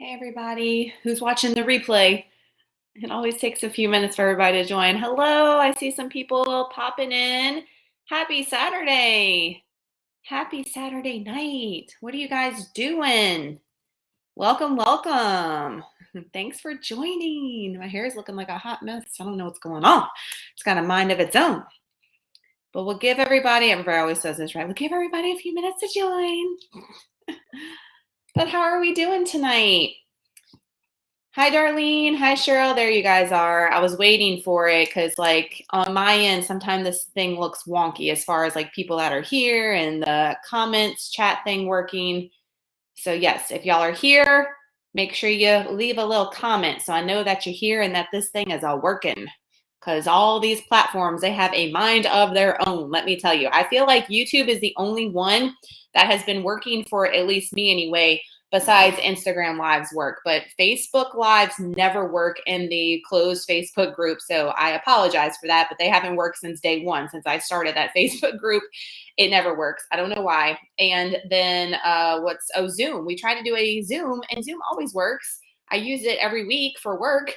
Hey everybody who's watching the replay. It always takes a few minutes for everybody to join. Hello, I see some people popping in. Happy Saturday. Happy Saturday night. What are you guys doing? Welcome, welcome. Thanks for joining. My hair is looking like a hot mess. I don't know what's going on. It's got a mind of its own. But we'll give everybody always says this, right? We'll give everybody a few minutes to join. But how are we doing tonight? Hi, Darlene. Hi, Cheryl. There you guys are. I was waiting for it because, like, on my end, sometimes this thing looks wonky as far as, like, people that are here and the comments chat thing working. So, yes, if y'all are here, make sure you leave a little comment so I know that you're here and that this thing is all working. Because all these platforms, they have a mind of their own, let me tell you. I feel like YouTube is the only one that has been working for at least me anyway, besides Instagram Lives work. But Facebook Lives never work in the closed Facebook group. So I apologize for that, but they haven't worked since day one, since I started that Facebook group. It never works. I don't know why. And then Zoom. We try to do a Zoom and Zoom always works. I use it every week for work,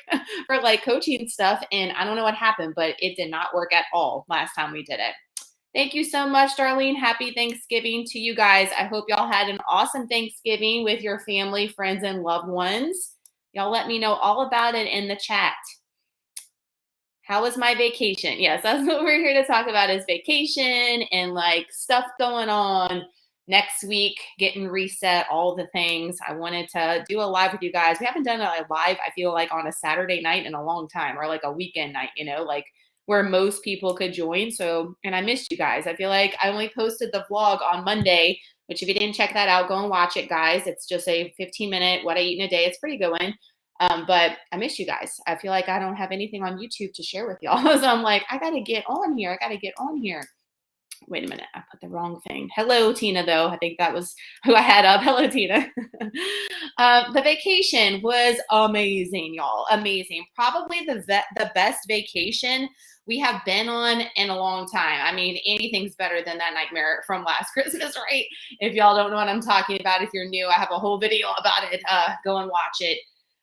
for like coaching stuff. And I don't know what happened, but it did not work at all last time we did it. Thank you so much, Darlene. Happy Thanksgiving to you guys. I hope y'all had an awesome Thanksgiving with your family, friends, and loved ones. Y'all let me know all about it in the chat. How was my vacation? Yes, that's what we're here to talk about is vacation and like stuff going on next week, getting reset, all the things. I wanted to do a live with you guys. We haven't done a live, I feel like, on a Saturday night in a long time, or like a weekend night, you know, like where most people could join. So, and I missed you guys. I feel like I only posted the vlog on Monday, which if you didn't check that out, go and watch it, guys. It's just a 15-minute what I eat in a day. It's pretty good one. But I miss you guys. I feel like I don't have anything on YouTube to share with y'all. So I'm like, I got to get on here. Wait a minute. I put the wrong thing. Hello, Tina, though. I think that was who I had up. Hello, Tina. The vacation was amazing, y'all. Amazing. Probably the best vacation we have been on in a long time. I mean, anything's better than that nightmare from last Christmas, right? If y'all don't know what I'm talking about, if you're new, I have a whole video about it. Go and watch it.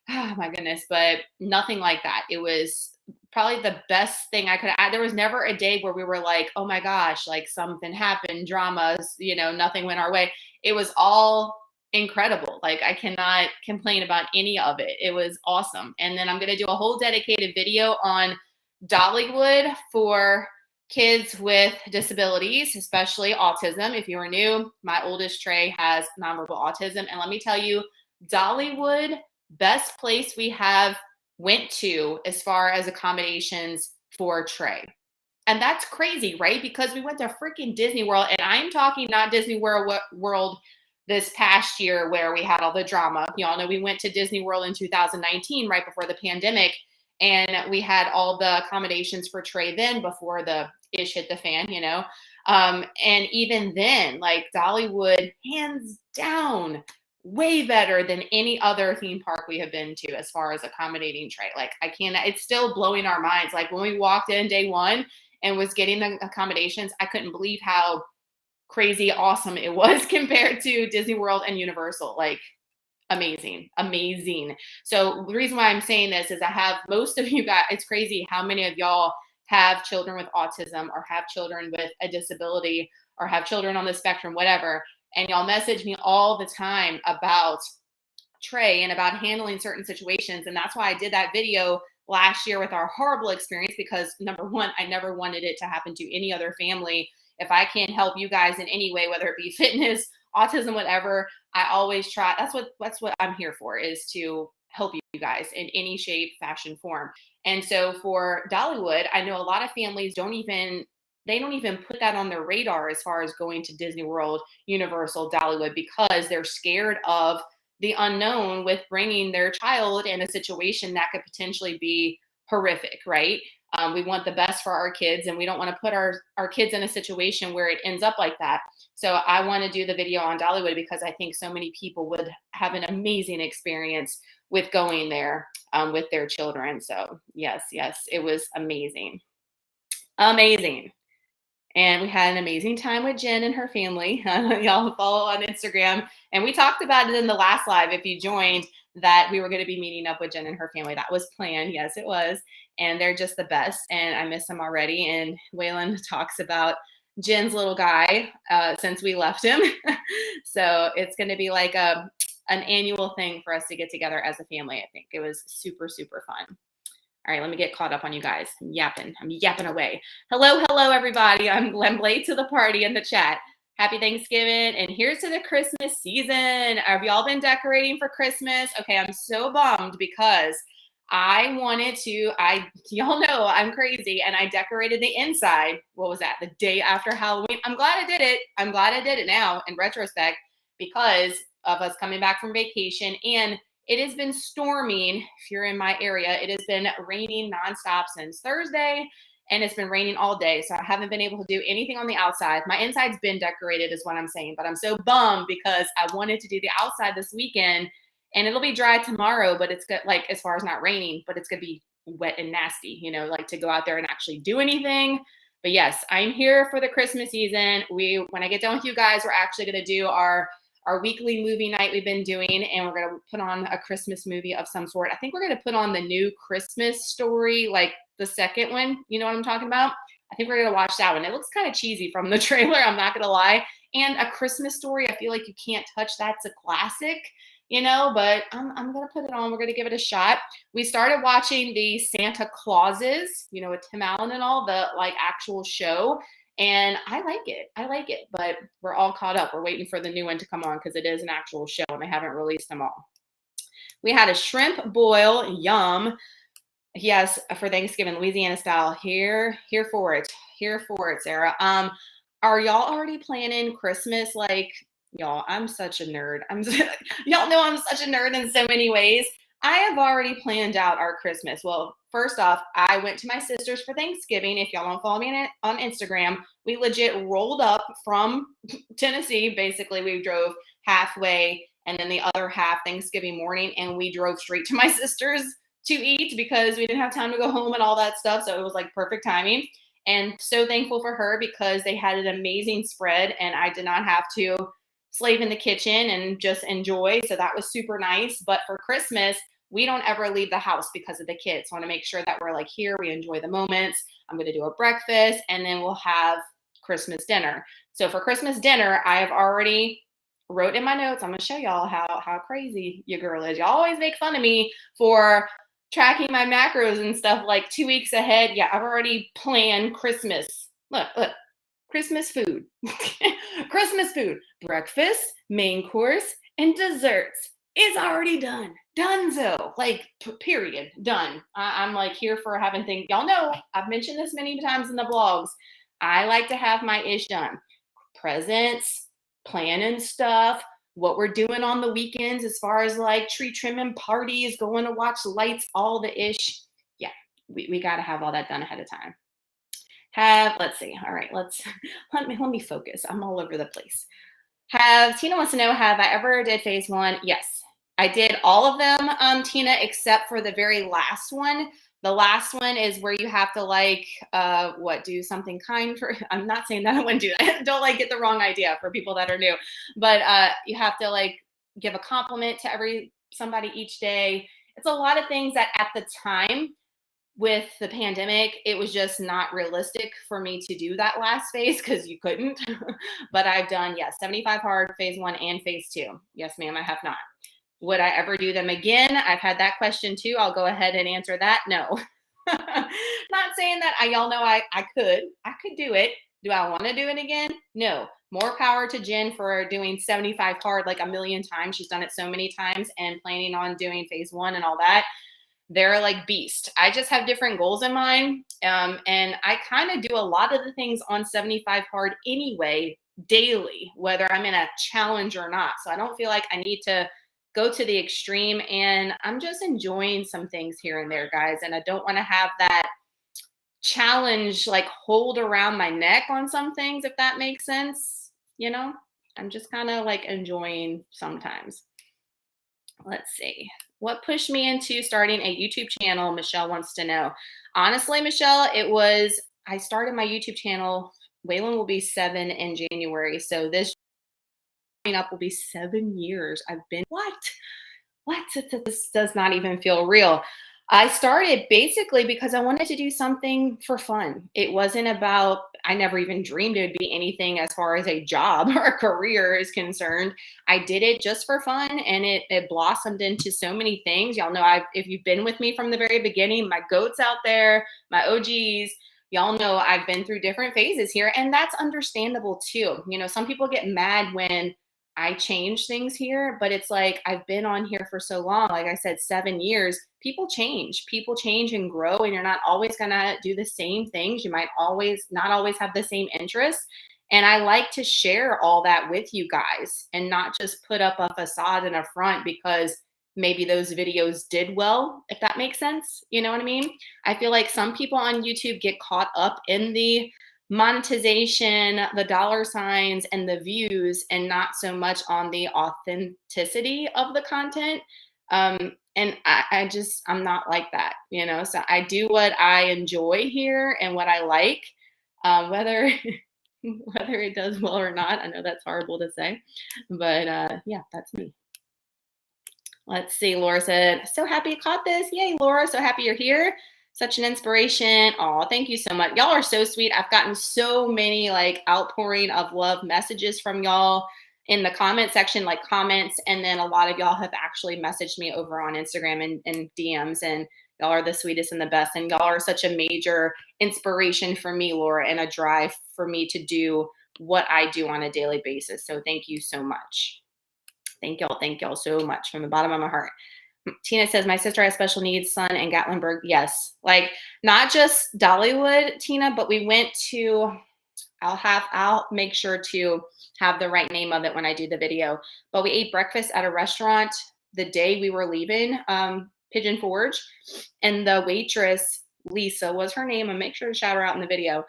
Oh, my goodness. But nothing like that. It was probably the best thing I could add. There was never a day where we were like, oh my gosh, like something happened, dramas, you know, nothing went our way. It was all incredible. Like I cannot complain about any of it. It was awesome. And then I'm going to do a whole dedicated video on Dollywood for kids with disabilities, especially autism. If you are new, my oldest Trey has nonverbal autism. And let me tell you, Dollywood, best place we have went to as far as accommodations for Trey. And that's crazy, right? Because we went to freaking Disney World, and I'm talking not Disney World this past year where we had all the drama. Y'all know we went to Disney World in 2019, right before the pandemic, and we had all the accommodations for Trey then before the ish hit the fan, you know? And even then, like Dollywood, hands down, way better than any other theme park we have been to as far as accommodating Trey. Like it's still blowing our minds. Like when we walked in day one and was getting the accommodations, I couldn't believe how crazy awesome it was compared to Disney World and Universal. Like amazing. So the reason why I'm saying this is I have most of you guys, it's crazy how many of y'all have children with autism or have children with a disability or have children on the spectrum, whatever. And y'all message me all the time about Trey and about handling certain situations. And that's why I did that video last year with our horrible experience, because number one, I never wanted it to happen to any other family. If I can help you guys in any way, whether it be fitness, autism, whatever, I always try. That's what I'm here for, is to help you guys in any shape, fashion, form. And so for Dollywood, I know a lot of families don't even put that on their radar as far as going to Disney World, Universal, Dollywood, because they're scared of the unknown with bringing their child in a situation that could potentially be horrific, right? We want the best for our kids, and we don't want to put our kids in a situation where it ends up like that. So I want to do the video on Dollywood because I think so many people would have an amazing experience with going there with their children. So yes, it was amazing. And we had an amazing time with Jen and her family. Y'all follow on Instagram. And we talked about it in the last live, if you joined, that we were going to be meeting up with Jen and her family. That was planned. Yes, it was. And they're just the best. And I miss them already. And Waylon talks about Jen's little guy since we left him. So it's going to be like an annual thing for us to get together as a family. I think it was super, super fun. All right, let me get caught up on you guys. I'm yapping away. Hello, everybody. I'm late to the party in the chat. Happy Thanksgiving, and here's to the Christmas season. Have y'all been decorating for Christmas? Okay, I'm so bummed because I wanted to, y'all know I'm crazy, and I decorated the inside. What was that? The day after Halloween. I'm glad I did it. I'm glad I did it now in retrospect because of us coming back from vacation, and it has been storming. If you're in my area, it has been raining nonstop since Thursday, and it's been raining all day. So I haven't been able to do anything on the outside. My inside's been decorated is what I'm saying, but I'm so bummed because I wanted to do the outside this weekend, and it'll be dry tomorrow, but it's good, like as far as not raining, but it's gonna be wet and nasty, like to go out there and actually do anything. But yes, I'm here for the Christmas season. When I get done with you guys, we're actually gonna do our weekly movie night we've been doing, and we're going to put on a Christmas movie of some sort. I think we're going to put on the new Christmas Story, like the second one. You know what I'm talking about? I think we're going to watch that one. It looks kind of cheesy from the trailer, I'm not going to lie. And A Christmas Story, I feel like you can't touch that. It's a classic, but I'm going to put it on. We're going to give it a shot. We started watching the Santa Clauses, with Tim Allen and all, the like actual show. And I like it, but we're all caught up. We're waiting for the new one to come on because it is an actual show and they haven't released them all. We had a shrimp boil, yum. Yes, for Thanksgiving, Louisiana style. Here for it, Sarah. Are y'all already planning Christmas? Like, y'all, I'm such a nerd. Y'all know I'm such a nerd in so many ways. I have already planned out our Christmas. Well, first off, I went to my sister's for Thanksgiving. If y'all don't follow me on Instagram, we legit rolled up from Tennessee. Basically, we drove halfway and then the other half Thanksgiving morning, and we drove straight to my sister's to eat because we didn't have time to go home and all that stuff. So it was like perfect timing. And so thankful for her because they had an amazing spread and I did not have to slave in the kitchen and just enjoy. So that was super nice. But for Christmas, we don't ever leave the house because of the kids. I want to make sure that we're like here, we enjoy the moments. I'm going to do a breakfast and then we'll have Christmas dinner. So for Christmas dinner, I have already wrote in my notes. I'm going to show y'all how crazy your girl is. Y'all always make fun of me for tracking my macros and stuff like 2 weeks ahead. Yeah, I've already planned Christmas. Look, Christmas food. Christmas food. Breakfast, main course, and desserts is already done. Donezo. Like, period. Done. I'm like here for having things. Y'all know, I've mentioned this many times in the vlogs. I like to have my ish done. Presents, planning stuff, what we're doing on the weekends as far as like tree trimming parties, going to watch lights, all the ish. Yeah, we got to have all that done ahead of time. Let's see. All right, let me focus. I'm all over the place. Tina wants to know, have I ever did phase one? Yes, I did all of them, Tina, except for the very last one. The last one is where you have to like, do something kind for, I'm not saying that I wouldn't do that. Don't like get the wrong idea for people that are new, but you have to like give a compliment to somebody each day. It's a lot of things that at the time with the pandemic, it was just not realistic for me to do that last phase because you couldn't, but I've done, 75 hard, phase one and phase two. Yes, ma'am, I have not. Would I ever do them again? I've had that question too. I'll go ahead and answer that. No. Not saying that. Y'all know I could do it. Do I want to do it again? No. More power to Jen for doing 75 hard like a million times. She's done it so many times and planning on doing phase one and all that. They're like beast. I just have different goals in mind. And I kind of do a lot of the things on 75 hard anyway, daily, whether I'm in a challenge or not. So I don't feel like I need to go to the extreme, and I'm just enjoying some things here and there, guys. And I don't want to have that challenge like hold around my neck on some things, if that makes sense. I'm just kind of like enjoying sometimes. Let's see. What pushed me into starting a YouTube channel? Michelle wants to know. Honestly, Michelle, I started my YouTube channel Waylon will be 7 in January. So this coming up will be 7 years. I've been, what? This does not even feel real. I started basically because I wanted to do something for fun. It wasn't about, I never even dreamed it would be anything as far as a job or a career is concerned. I did it just for fun, and it blossomed into so many things. Y'all know, if you've been with me from the very beginning, my goats out there, my OGs, y'all know I've been through different phases here, and that's understandable too. You know, some people get mad when I change things here, but it's like I've been on here for so long. Like I said, 7 years. People change and grow, and you're not always gonna do the same things. You might not always have the same interests. And I like to share all that with you guys and not just put up a facade and a front because maybe those videos did well, if that makes sense. You know what I mean? I feel like some people on YouTube get caught up in the monetization, the dollar signs, and the views, and not so much on the authenticity of the content. And I'm not like that, you know? So I do what I enjoy here and what I like, whether, whether it does well or not. I know that's horrible to say, but yeah, that's me. Let's see. Laura said, so happy you caught this. Yay, Laura. So happy you're here. Such an inspiration. Oh, thank you so much. Y'all are so sweet. I've gotten so many like outpouring of love messages from y'all in the comment section, like comments. And then a lot of y'all have actually messaged me over on Instagram and DMs, and y'all are the sweetest and the best. And y'all are such a major inspiration for me, Laura, and a drive for me to do what I do on a daily basis. So thank you so much. Thank y'all so much from the bottom of my heart. Tina says, my sister has special needs, son in Gatlinburg. Yes. Like not just Dollywood, Tina, but we went to, I'll make sure to have the right name of it when I do the video, but we ate breakfast at a restaurant the day we were leaving, Pigeon Forge. And the waitress, Lisa was her name. I'll make sure to shout her out in the video.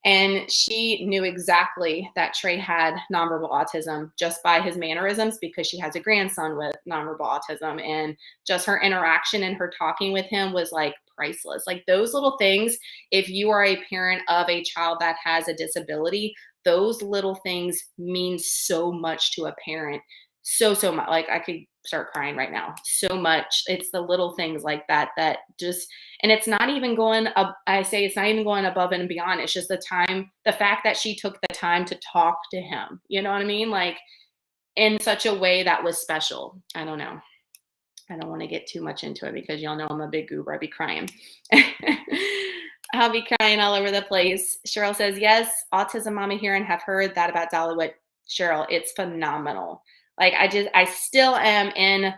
And she knew exactly that Trey had nonverbal autism just by his mannerisms, because she has a grandson with nonverbal autism, and just her interaction and her talking with him was like priceless. Like those little things, if you are a parent of a child that has a disability, those little things mean so much to a parent. So much. Like I could start crying right now. So much. It's the little things like that just, and it's not even going up. I say it's not even going above and beyond. It's just the fact that she took the time to talk to him. You know what I mean? Like in such a way that was special. I don't know. I don't want to get too much into it because y'all know I'm a big goober. I'd be crying. I'll be crying all over the place. Cheryl says, yes, autism mama here, and have heard that about Dollywood. Cheryl, it's phenomenal. Like I still am in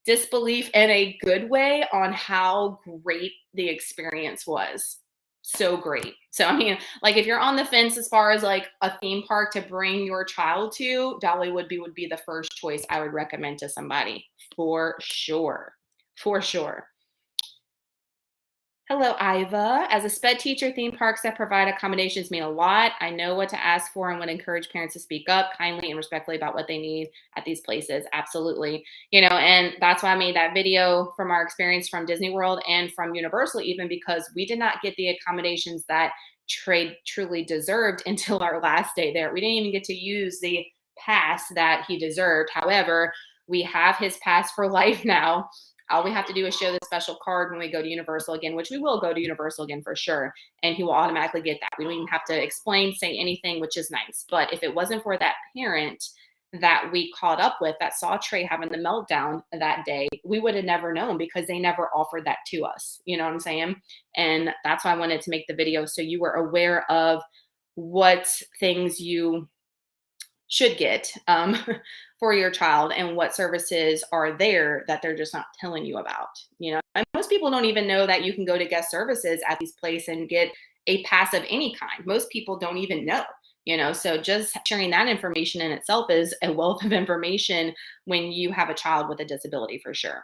disbelief in a good way on how great the experience was. So great. So, I mean, like if you're on the fence as far as like a theme park to bring your child to, Dollywood would be the first choice I would recommend to somebody for sure. For sure. Hello, Iva. As a SPED teacher, theme parks that provide accommodations mean a lot. I know what to ask for and would encourage parents to speak up kindly and respectfully about what they need at these places. Absolutely. You know, and that's why I made that video from our experience from Disney World and from Universal, even because we did not get the accommodations that Trey truly deserved until our last day there. We didn't even get to use the pass that he deserved. However, we have his pass for life now. All we have to do is show the special card when we go to Universal again, which we will go to Universal again for sure. And he will automatically get that. We don't even have to explain, say anything, which is nice. But if it wasn't for that parent that we caught up with that saw Trey having the meltdown that day, we would have never known because they never offered that to us. You know what I'm saying? And that's why I wanted to make the video, so you were aware of what things you should get for your child and what services are there that they're just not telling you about, you know. And most people don't even know that you can go to guest services at these places and get a pass of any kind. Most people don't even know, you know. So just sharing that information in itself is a wealth of information when you have a child with a disability, for sure.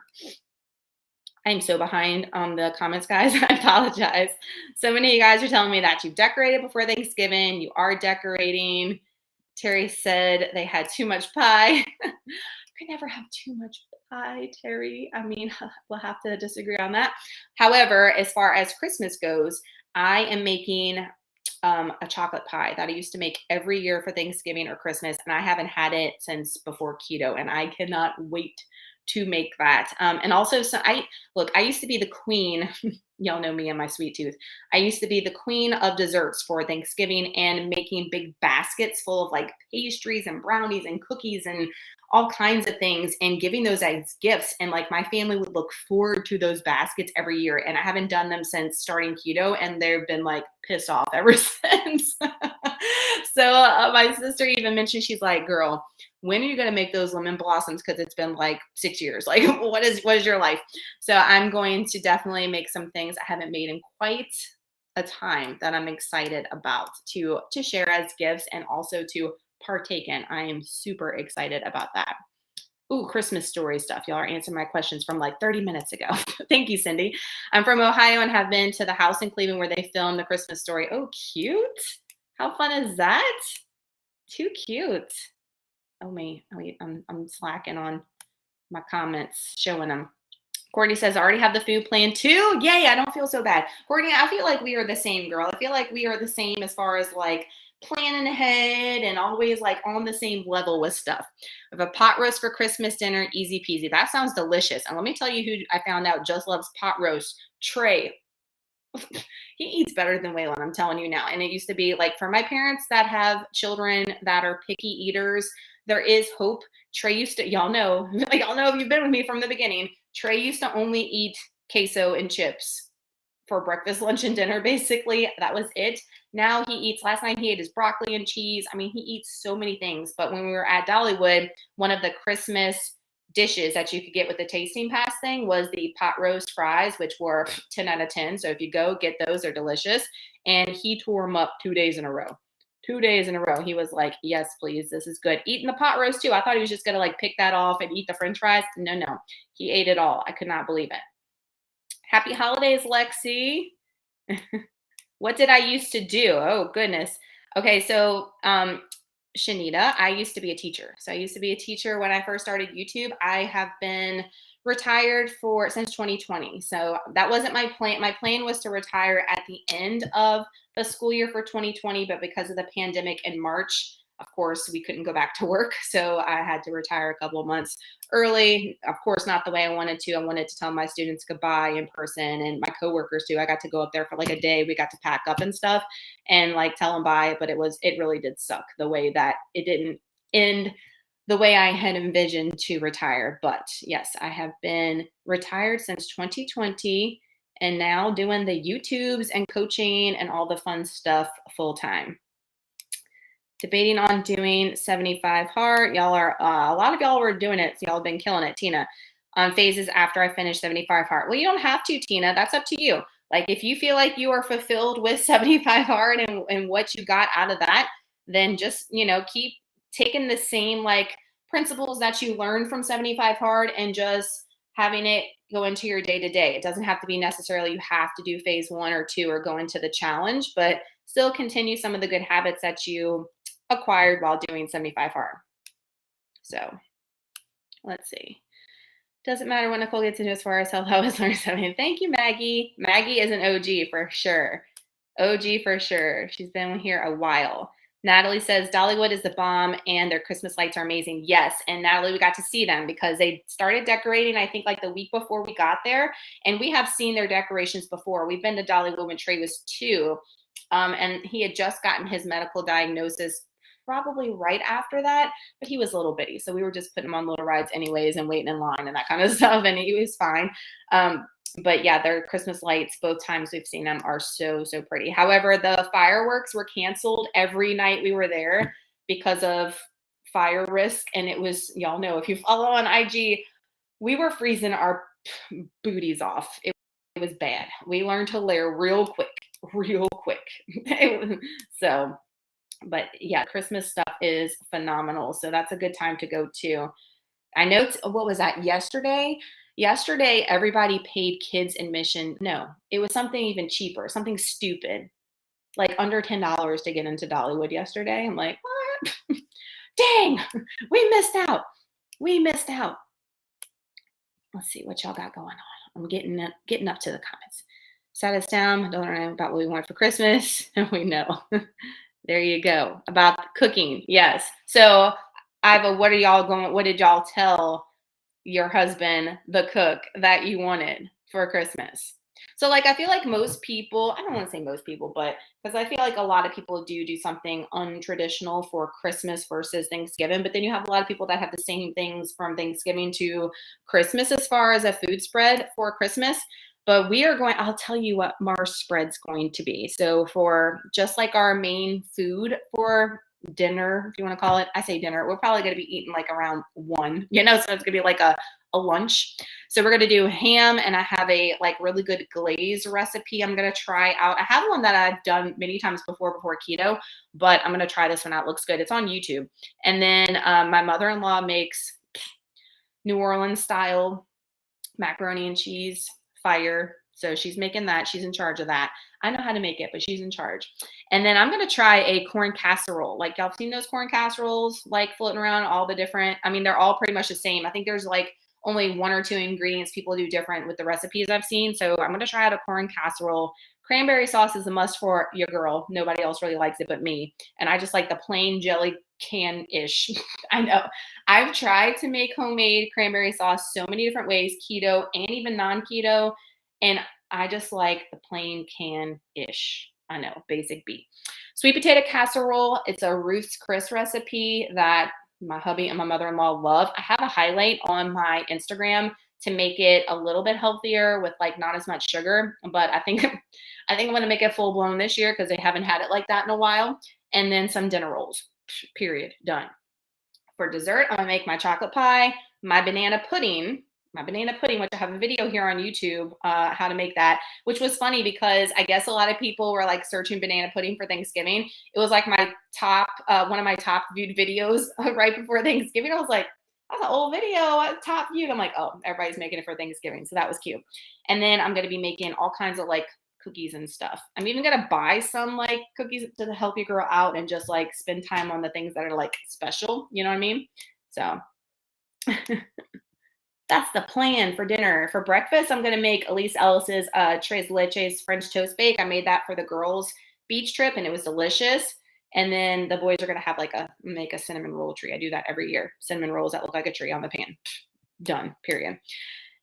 I'm so behind on the comments, guys. I apologize. So many of you guys are telling me that you've decorated before Thanksgiving. You are decorating. Terry said they had too much pie. Could never have too much pie, Terry. I mean, we'll have to disagree on that. However, as far as Christmas goes, I am making a chocolate pie that I used to make every year for Thanksgiving or Christmas, and I haven't had it since before keto, and I cannot wait to make that. And also, I used to be the queen. Y'all know me and my sweet tooth. I used to be the queen of desserts for Thanksgiving and making big baskets full of like pastries and brownies and cookies and all kinds of things and giving those as gifts. And like my family would look forward to those baskets every year. And I haven't done them since starting keto, and they've been like pissed off ever since. So my sister even mentioned, she's like, girl, when are you going to make those lemon blossoms? Because it's been like 6 years. Like, what is your life? So I'm going to definitely make some things I haven't made in quite a time that I'm excited about to share as gifts and also to partake in. I am super excited about that. Ooh, Christmas story stuff. Y'all are answering my questions from like 30 minutes ago. Thank you, Cindy. I'm from Ohio and have been to the house in Cleveland where they filmed the Christmas story. Oh, cute. How fun is that? Too cute. Oh, me. I'm slacking on my comments, showing them. Courtney says, I already have the food plan too. Yay, I don't feel so bad. Courtney, I feel like we are the same, girl. I feel like we are the same as far as like planning ahead and always like on the same level with stuff. I have a pot roast for Christmas dinner, easy peasy. That sounds delicious. And let me tell you who I found out just loves pot roast. Trey. He eats better than Waylon, I'm telling you now. And it used to be like for my parents that have children that are picky eaters, there is hope. Trey used to, y'all know if you've been with me from the beginning, Trey used to only eat queso and chips for breakfast, lunch, and dinner, basically. That was it. Now he eats, last night he ate his broccoli and cheese. I mean, he eats so many things. But when we were at Dollywood, one of the Christmas dishes that you could get with the tasting pass thing was the pot roast fries, which were 10 out of 10. So if you go get those, they're delicious. And he tore them up 2 days in a row. 2 days in a row. He was like, yes, please. This is good. Eating the pot roast too. I thought he was just going to like pick that off and eat the French fries. No. He ate it all. I could not believe it. Happy holidays, Lexi. What did I used to do? Oh, goodness. Okay. So, Shanita, I used to be a teacher. So I used to be a teacher when I first started YouTube. I have been retired since 2020. So that wasn't my plan. My plan was to retire at the end of the school year for 2020, but because of the pandemic in March, of course, we couldn't go back to work. So I had to retire a couple of months early. Of course, not the way I wanted to. I wanted to tell my students goodbye in person and my coworkers too. I got to go up there for like a day. We got to pack up and stuff and like tell them bye, but it really did suck the way that it didn't end the way I had envisioned to retire. But yes, I have been retired since 2020 and now doing the YouTubes and coaching and all the fun stuff full time. Debating on doing 75 hard. Y'all are, a lot of y'all were doing it. So y'all have been killing it, Tina, on phases after I finish 75 hard. Well, you don't have to, Tina. That's up to you. Like if you feel like you are fulfilled with 75 hard and what you got out of that, then just, keep taking the same like principles that you learned from 75 hard and just having it go into your day to day. It doesn't have to be necessarily you have to do phase 1 or 2 or go into the challenge, but still continue some of the good habits that you acquired while doing 75 hard. So let's see. Doesn't matter when Nicole gets into as far as health, I was learning something. Thank you, Maggie. Maggie is an OG for sure. OG for sure. She's been here a while. Natalie says Dollywood is the bomb and their Christmas lights are amazing. Yes. And Natalie, we got to see them because they started decorating, I think like the week before we got there. And we have seen their decorations before. We've been to Dollywood when Trey was 2. And he had just gotten his medical diagnosis probably right after that, but he was a little bitty. So we were just putting him on little rides anyways and waiting in line and that kind of stuff. And he was fine. But yeah, their Christmas lights, both times we've seen them, are so, so pretty. However, the fireworks were canceled every night we were there because of fire risk. And it was, y'all know, if you follow on IG, we were freezing our booties off. It was bad. We learned to layer real quick. So, but yeah, Christmas stuff is phenomenal. So that's a good time to go to. I know, what was that, yesterday? Yesterday, everybody paid kids admission. No, it was something even cheaper, something stupid, like under $10 to get into Dollywood yesterday. I'm like, what? Dang, we missed out. Let's see what y'all got going on. I'm getting up to the comments. Sat us down, don't know about what we want for Christmas, and we know. There you go. About cooking. Yes. So Iva, what did y'all tell your husband, the cook, that you wanted for Christmas? So like I feel like most people, I don't want to say most people, but because I feel like a lot of people do something untraditional for Christmas versus Thanksgiving, but then you have a lot of people that have the same things from Thanksgiving to Christmas as far as a food spread for Christmas. But I'll tell you what our spread's going to be. So for just like our main food for dinner, if you want to call it, I say dinner, we're probably going to be eating like around 1, so it's going to be like a lunch. So we're going to do ham, and I have a like really good glaze recipe I'm going to try out. I have one that I've done many times before keto, but I'm going to try this one out. It looks good. It's on YouTube. And then my mother-in-law makes New Orleans style macaroni and cheese, fire. So she's making that. She's in charge of that. I know how to make it, but she's in charge. And then I'm going to try a corn casserole. Like y'all seen those corn casseroles like floating around, all the different, I mean, they're all pretty much the same. I think there's like only 1 or 2 ingredients people do different with the recipes I've seen. So I'm going to try out a corn casserole. Cranberry sauce is a must for your girl. Nobody else really likes it but me. And I just like the plain jelly can-ish. I know. I've tried to make homemade cranberry sauce so many different ways, keto and even non-keto. And I just like the plain can-ish. I know, basic beat. Sweet potato casserole. It's a Ruth's Chris recipe that my hubby and my mother-in-law love. I have a highlight on my Instagram to make it a little bit healthier with like not as much sugar. But I think I'm going to make it full blown this year because they haven't had it like that in a while. And then some dinner rolls. Period. Done. For dessert, I'm going to make my chocolate pie, my banana pudding, which I have a video here on YouTube, how to make that, which was funny because I guess a lot of people were like searching banana pudding for Thanksgiving. It was like my top, one of my top viewed videos right before Thanksgiving. I was like, that's an old video, top viewed. I'm like, oh, everybody's making it for Thanksgiving. So that was cute. And then I'm going to be making all kinds of like cookies and stuff. I'm even going to buy some like cookies to help your girl out and just like spend time on the things that are like special. You know what I mean? So that's the plan for dinner. For breakfast, I'm going to make Elise Ellis's tres leches French toast bake. I made that for the girls' beach trip and it was delicious. And then the boys are going to have like make a cinnamon roll tree. I do that every year. Cinnamon rolls that look like a tree on the pan. Done, period.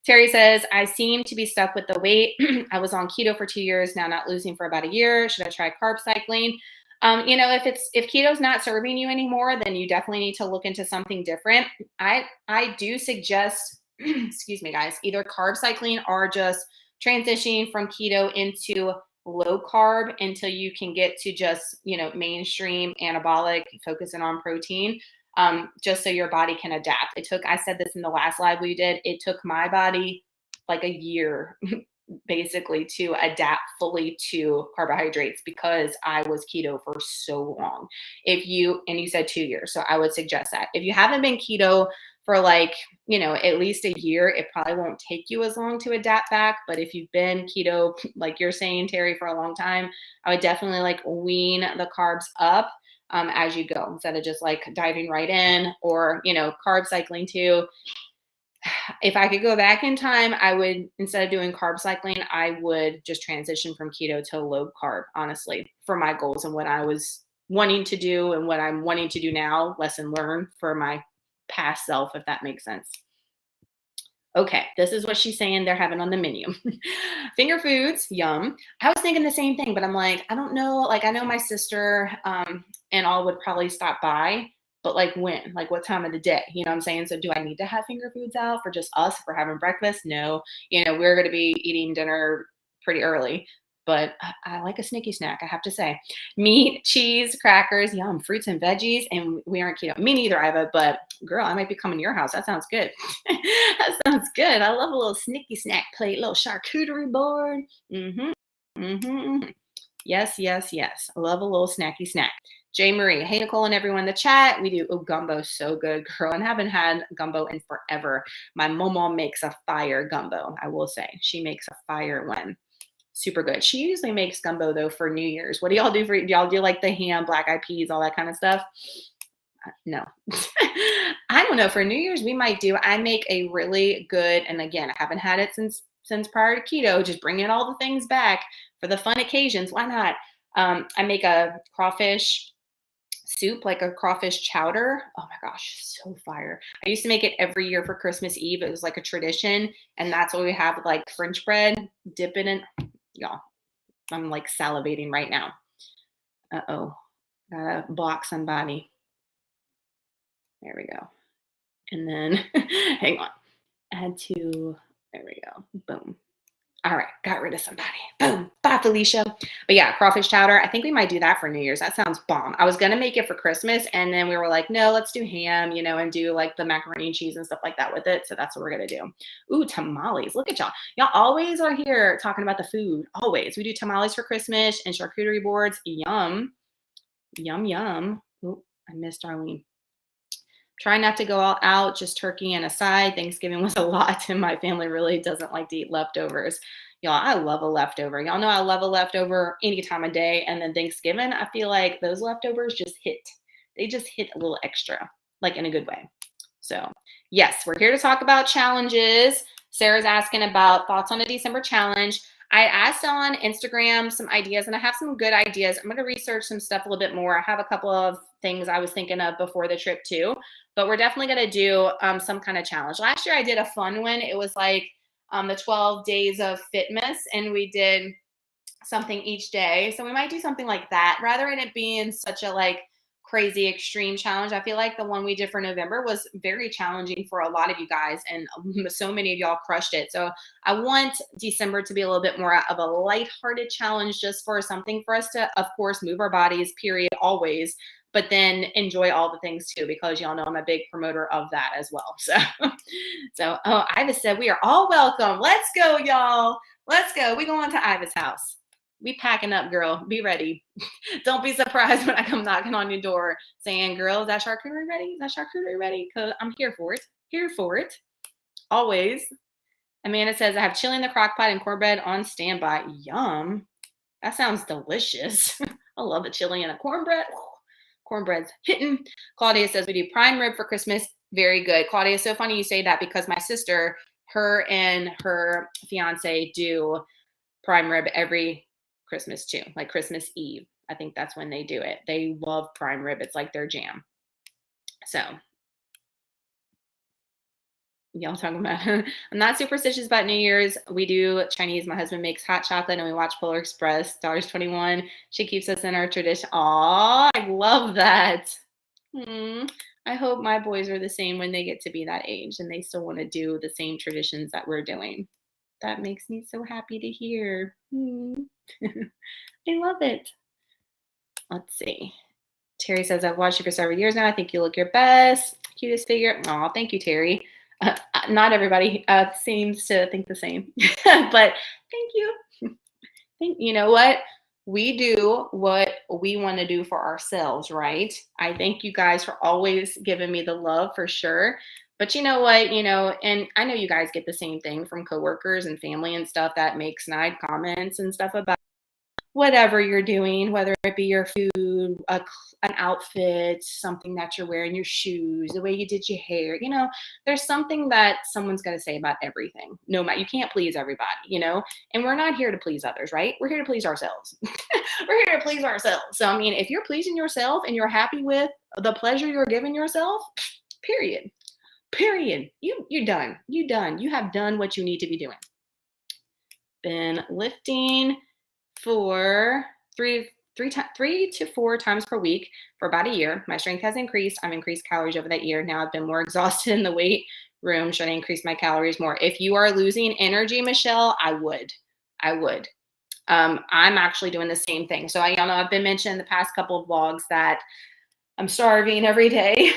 Terry says, I seem to be stuck with the weight. I was on keto for 2 years, now not losing for about a year. Should I try carb cycling? If keto's not serving you anymore, then you definitely need to look into something different. I do suggest, excuse me, guys, either carb cycling or just transitioning from keto into low carb until you can get to just, mainstream anabolic, focusing on protein. Just so your body can adapt. I said this in the last live we did, it took my body like a year basically to adapt fully to carbohydrates because I was keto for so long. And you said 2 years, so I would suggest that. If you haven't been keto for like, at least a year, it probably won't take you as long to adapt back. But if you've been keto, like you're saying, Terry, for a long time, I would definitely like wean the carbs up as you go instead of just like diving right in or, carb cycling too. If I could go back in time, I would, instead of doing carb cycling, I would just transition from keto to low carb, honestly, for my goals and what I was wanting to do and what I'm wanting to do now, lesson learned for my past self, if that makes sense. Okay, this is what she's saying they're having on the menu. Finger foods, yum. I was thinking the same thing, but I'm like, I don't know. Like, I know my sister and all would probably stop by, but like when? Like what time of the day? You know what I'm saying? So do I need to have finger foods out for just us if we're having breakfast? No. We're going to be eating dinner pretty early. But I like a sneaky snack, I have to say. Meat, cheese, crackers, yum, fruits and veggies, and we aren't keto. Me neither, Iva, but girl, I might be coming to your house. That sounds good. That sounds good. I love a little sneaky snack plate, little charcuterie board. Yes. I love a little snacky snack. J. Marie, hey, Nicole and everyone in the chat. We do gumbo so good, girl, and haven't had gumbo in forever. My mom makes a fire gumbo, I will say. She makes a fire one. Super good. She usually makes gumbo though for New Year's. What do y'all do do y'all do like the ham, black eyed peas, all that kind of stuff? No. I don't know. For New Year's, we might do. I make a really good, and again, I haven't had it since since prior to keto, just bringing all the things back for the fun occasions. Why not? I make a crawfish soup, like a crawfish chowder. Oh my gosh, so fire. I used to make it every year for Christmas Eve. It was like a tradition. And that's what we have with like French bread, dip it in. Y'all, I'm like salivating right now. Uh-oh, gotta block somebody. There we go. And then, hang on, add to, there we go, boom. All right, got rid of somebody. Boom. Bye, Felicia. But yeah, crawfish chowder. I think we might do that for New Year's. That sounds bomb. I was going to make it for Christmas, and then we were like, no, let's do ham, you know, and do like the macaroni and cheese and stuff like that with it. So that's what we're going to do. Ooh, tamales. Look at y'all. Y'all always are here talking about the food. Always. We do tamales for Christmas and charcuterie boards. Yum. Yum, yum. Ooh, I missed Arlene. Try not to go all out, just turkey and a side. Thanksgiving was a lot, and my family really doesn't like to eat leftovers. Y'all, I love a leftover. Y'all know I love a leftover any time of day. And then Thanksgiving, I feel like those leftovers just hit. They just hit a little extra, like in a good way. So yes, we're here to talk about challenges. Sarah's asking about thoughts on the December challenge. I asked on Instagram some ideas, and I have some good ideas. I'm going to research some stuff a little bit more. I have a couple of things I was thinking of before the trip too, but we're definitely going to do some kind of challenge. Last year I did a fun one. It was like the 12 days of fitness, and we did something each day. So we might do something like that rather than it being such a like crazy extreme challenge. I feel like the one we did for November was very challenging for a lot of you guys, and so many of y'all crushed it. So I want December to be a little bit more of a lighthearted challenge, just for something for us to, of course, move our bodies, period, always, but then enjoy all the things too, because y'all know I'm a big promoter of that as well. So oh, Iva said we are all welcome. Let's go, y'all. Let's go. We going to Iva's house. We packing up, girl. Be ready. Don't be surprised when I come knocking on your door saying, girl, is that charcuterie ready? Is that charcuterie ready? Because I'm here for it. Here for it. Always. Amanda says, I have chili in the crock pot and cornbread on standby. Yum. That sounds delicious. I love the chili and the cornbread. Cornbread's hitting. Claudia says, we do prime rib for Christmas. Very good. Claudia, it's so funny you say that, because my sister, her and her fiance do prime rib every Christmas too, like Christmas Eve. I think that's when they do it. They love prime rib. It's like their jam. So y'all talking about, I'm not superstitious about New Year's. We do Chinese. My husband makes hot chocolate and we watch Polar Express. Daughter's 21. She keeps us in our tradition. Aw, I love that. I hope my boys are the same when they get to be that age and they still want to do the same traditions that we're doing. That makes me so happy to hear. I love it. Let's see. Terry says, I've watched you for several years now. I think you look your best. Cutest figure. Oh, thank you, Terry. Not everybody seems to think the same, but thank you. You know what? We do what we want to do for ourselves, right? I thank you guys for always giving me the love, for sure. But you know what, and I know you guys get the same thing from coworkers and family and stuff that make snide comments and stuff about whatever you're doing, whether it be your food, an outfit, something that you're wearing, your shoes, the way you did your hair. There's something that someone's going to say about everything. No matter, you can't please everybody, and we're not here to please others, right? We're here to please ourselves. We're here to please ourselves. So, I mean, if you're pleasing yourself and you're happy with the pleasure you're giving yourself, period. You're done. You have done what you need to be doing. Been lifting for three to four times per week for about a year. My strength has increased. I've increased calories over that year. Now I've been more exhausted in the weight room. Should I increase my calories more? If you are losing energy, Michelle, I would. I'm actually doing the same thing. So y'all know I've been mentioning in the past couple of vlogs that I'm starving every day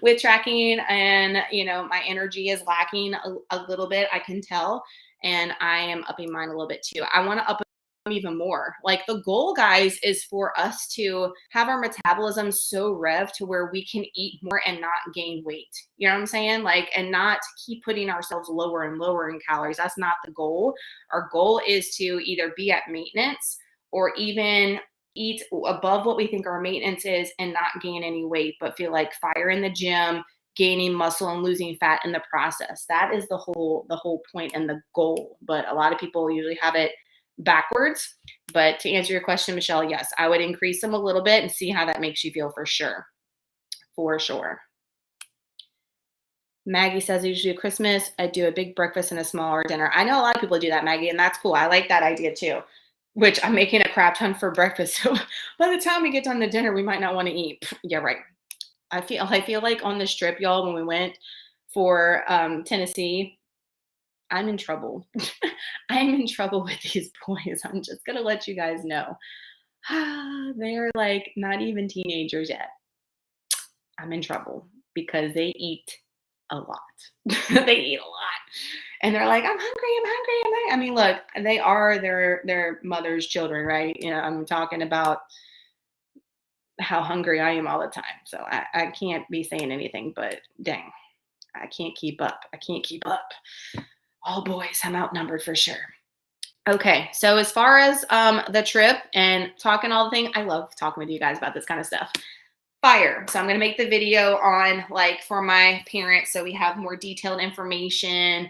with tracking, and my energy is lacking a little bit. I can tell, and I am upping mine a little bit too. I want to up even more. Like, the goal, guys, is for us to have our metabolism so revved to where we can eat more and not gain weight. You know what I'm saying? Like, and not keep putting ourselves lower and lower in calories. That's not the goal. Our goal is to either be at maintenance or even eat above what we think our maintenance is and not gain any weight, but feel like fire in the gym, gaining muscle and losing fat in the process. That is the whole point and the goal. But a lot of people usually have it backwards. But to answer your question, Michelle, yes, I would increase them a little bit and see how that makes you feel for sure. For sure. Maggie says, usually at Christmas, I do a big breakfast and a smaller dinner. I know a lot of people do that, Maggie, and that's cool. I like that idea too, which I'm making a crap ton for breakfast. So by the time we get done the dinner, we might not want to eat. Yeah, right. I feel like on this trip, y'all, when we went for Tennessee, I'm in trouble. I'm in trouble with these boys. I'm just going to let you guys know. They're like not even teenagers yet. I'm in trouble because they eat a lot. They eat a lot. And they're like, I'm hungry. I mean, look, they are their mother's children, right? You know, I'm talking about how hungry I am all the time. So I can't be saying anything, but dang, I can't keep up. All boys, I'm outnumbered for sure. Okay, so as far as the trip and talking all the things, I love talking with you guys about this kind of stuff. Fire. So I'm going to make the video on like for my parents so we have more detailed information.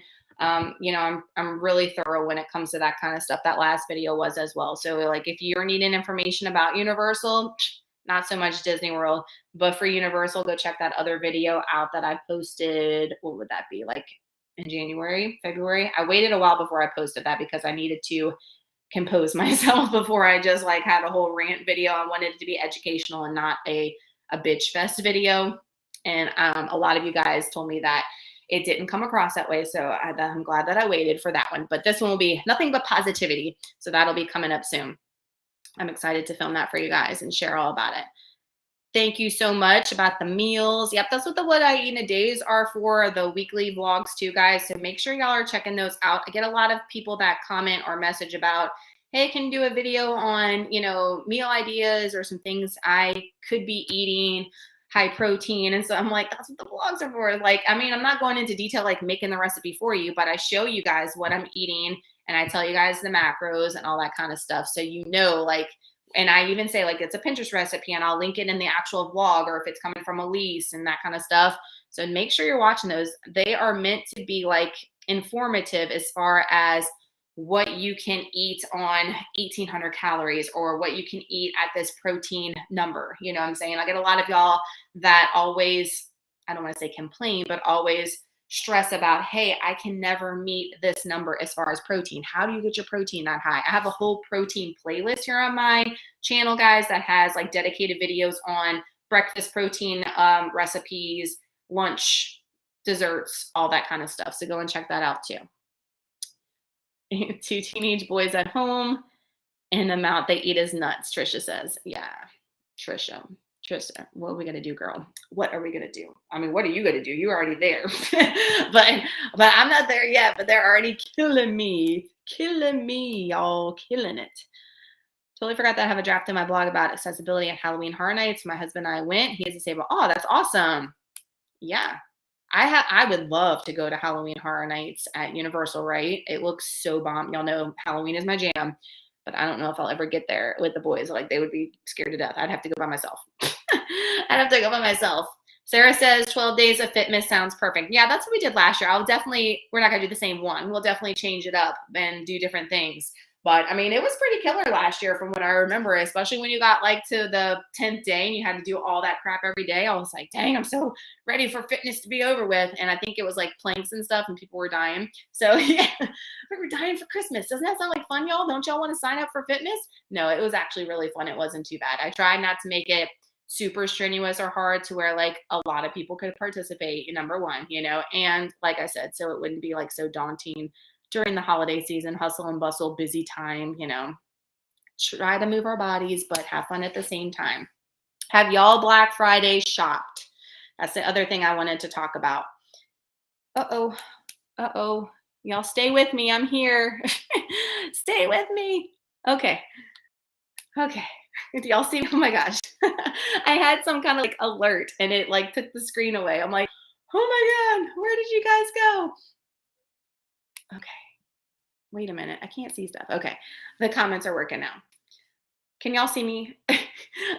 You know, I'm really thorough when it comes to that kind of stuff. That last video was as well. So like if you're needing information about Universal, not so much Disney World, but for Universal, go check that other video out that I posted. What would that be? Like in January, February? I waited a while before I posted that because I needed to compose myself before I just like had a whole rant video. I wanted it to be educational and not a bitch fest video. And a lot of you guys told me that it didn't come across that way. So I'm glad that I waited for that one. But this one will be nothing but positivity. So that'll be coming up soon. I'm excited to film that for you guys and share all about it. Thank you so much about the meals. Yep, that's what the What I Eat in a Days are for, the weekly vlogs too, guys. So make sure y'all are checking those out. I get a lot of people that comment or message about, hey, can you do a video on, you know, meal ideas or some things I could be eating, high protein. And so I'm like, that's what the vlogs are for. Like, I mean, I'm not going into detail, like making the recipe for you, but I show you guys what I'm eating and I tell you guys the macros and all that kind of stuff. So, you know, like, and I even say like, it's a Pinterest recipe and I'll link it in the actual vlog or if it's coming from Elise and that kind of stuff. So make sure you're watching those. They are meant to be like informative as far as what you can eat on 1,800 calories or what you can eat at this protein number. You know what I'm saying? I get a lot of y'all that always, I don't want to say complain, but always stress about, hey, I can never meet this number as far as protein. How do you get your protein that high? I have a whole protein playlist here on my channel, guys, that has like dedicated videos on breakfast protein recipes, lunch, desserts, all that kind of stuff. So go and check that out too. 2 teenage boys at home and the amount they eat is nuts, Trisha says. Yeah, Trisha, what are we gonna do, girl? What are we gonna do? I mean, what are you gonna do? You're already there. but I'm not there yet, but they're already killing me, y'all, killing it. Totally forgot that I have a draft in my blog about accessibility at Halloween Horror Nights. My husband and I went. He has to say, well, oh, that's awesome. Yeah. I would love to go to Halloween Horror Nights at Universal, right? It looks so bomb. Y'all know Halloween is my jam, but I don't know if I'll ever get there with the boys. Like they would be scared to death. I'd have to go by myself. I'd have to go by myself. Sarah says 12 days of fitness sounds perfect. Yeah, that's what we did last year. We're not gonna do the same one. We'll definitely change it up and do different things. But I mean, it was pretty killer last year from what I remember, especially when you got like to the 10th day and you had to do all that crap every day. I was like, dang, I'm so ready for fitness to be over with. And I think it was like planks and stuff and people were dying. So yeah, we were dying for Christmas. Doesn't that sound like fun, y'all? Don't y'all want to sign up for fitness? No, it was actually really fun. It wasn't too bad. I tried not to make it super strenuous or hard to where like a lot of people could participate, number one, you know, and like I said, so it wouldn't be like so daunting during the holiday season, hustle and bustle, busy time, you know, try to move our bodies, but have fun at the same time. Have y'all Black Friday shopped? That's the other thing I wanted to talk about. Uh-oh. Y'all stay with me. I'm here. Stay with me. Okay. Do y'all see? Oh my gosh. I had some kind of like alert and it like took the screen away. I'm like, oh my God, where did you guys go? Okay. Wait a minute. I can't see stuff. Okay. The comments are working now. Can y'all see me?